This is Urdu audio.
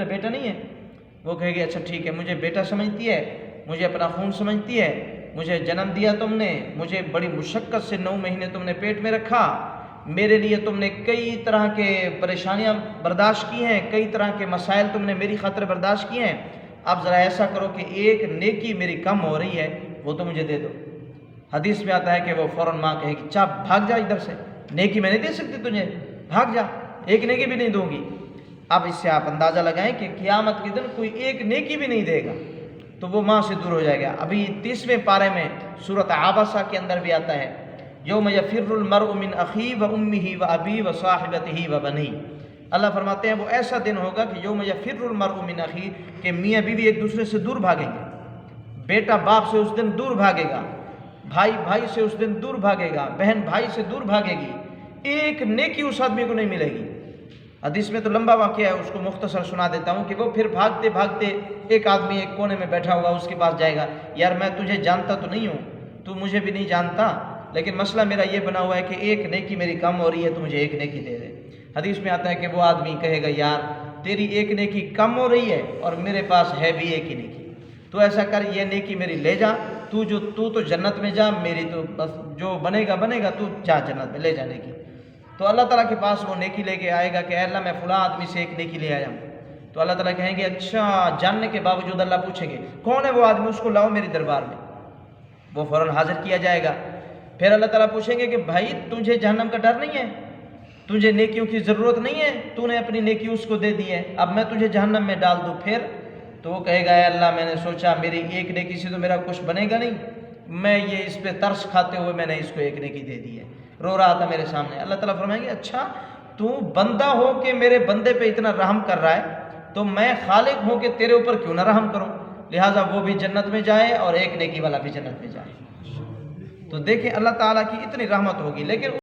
بیٹا نہیں ہے؟ وہ کہے گی اچھا ٹھیک ہے، مجھے بیٹا سمجھتی ہے، مجھے اپنا خون سمجھتی ہے، مجھے جنم دیا تم نے، مجھے بڑی مشقت سے 9 مہینے تم نے پیٹ میں رکھا، میرے لیے تم نے کئی طرح کے پریشانیاں برداشت کی ہیں، کئی طرح کے مسائل تم نے میری خاطر برداشت کیے ہیں، اب ذرا ایسا کرو کہ ایک نیکی میری کم ہو رہی ہے وہ تو مجھے دے دو۔ حدیث میں آتا ہے کہ وہ فوراً ماں کہے گی چاپ بھاگ جا ادھر سے، نیکی میں نہیں دے سکتی تجھے، بھاگ جا، ایک نیکی بھی نہیں دوں گی۔ اب اس سے آپ اندازہ لگائیں کہ قیامت کے دن کوئی ایک نیکی بھی نہیں دے گا تو وہ ماں سے دور ہو جائے گا۔ ابھی 30ویں پارے میں سورۃ عابسہ کے اندر بھی آتا ہے یوم یفر المرء من اخیہ و امہ و ابیہ و صاحبتہ و بنیہ۔ اللہ فرماتے ہیں وہ ایسا دن ہوگا کہ یوم یفر المرء من اخیہ، کہ میاں بیوی ایک دوسرے سے دور بھاگیں گے، بیٹا باپ سے اس دن دور بھاگے گا، بھائی بھائی سے اس دن دور بھاگے گا، بہن بھائی سے دور بھاگے گی، ایک نیکی اس آدمی کو نہیں ملے گی۔ حدیث میں تو لمبا واقعہ ہے، اس کو مختصر سنا دیتا ہوں کہ وہ پھر بھاگتے بھاگتے ایک آدمی ایک کونے میں بیٹھا ہوگا، اس کے پاس جائے گا، یار میں تجھے جانتا تو نہیں ہوں، تو مجھے بھی نہیں جانتا، لیکن مسئلہ میرا یہ بنا ہوا ہے کہ ایک نیکی میری کم ہو رہی ہے تو مجھے ایک نیکی دے دے۔ حدیث میں آتا ہے کہ وہ آدمی کہے گا یار تیری ایک نیکی کم ہو رہی ہے اور میرے پاس ہے بھی ایک ہی نیکی، تو ایسا کر یہ نیکی میری لے جا، تو تو جنت میں جا، میری تو بس جو بنے گا بنے گا، تو جا جنت میں لے جا نیکی۔ تو اللہ تعالیٰ کے پاس وہ نیکی لے کے آئے گا کہ اے اللہ میں فلاں آدمی سے ایک نیکی لے آیا ہوں، تو اللہ تعالیٰ کہیں گے اچھا، جاننے کے باوجود اللہ پوچھیں گے کون ہے وہ آدمی، اس کو لاؤ میری دربار میں، وہ فوراً حاضر کیا جائے گا۔ پھر اللہ تعالیٰ پوچھیں گے کہ بھائی تجھے جہنم کا ڈر نہیں ہے، تجھے نیکیوں کی ضرورت نہیں ہے، تو نے اپنی نیکی اس کو دے دی ہے، اب میں تجھے جہنم میں ڈال دوں، پھر تو وہ کہے گا اے اللہ میں نے سوچا میری ایک نیکی سے تو میرا کچھ بنے گا نہیں، میں یہ اس پہ ترس کھاتے ہوئے میں نے اس کو ایک نیکی دے دی ہے، رو رہا تھا میرے سامنے۔ اللہ تعالیٰ فرمائیں گے اچھا تو بندہ ہو کہ میرے بندے پہ اتنا رحم کر رہا ہے، تو میں خالق ہوں کہ تیرے اوپر کیوں نہ رحم کروں، لہٰذا وہ بھی جنت میں جائے اور ایک نیکی والا بھی جنت میں جائے۔ تو دیکھیں اللہ تعالیٰ کی اتنی رحمت ہوگی، لیکن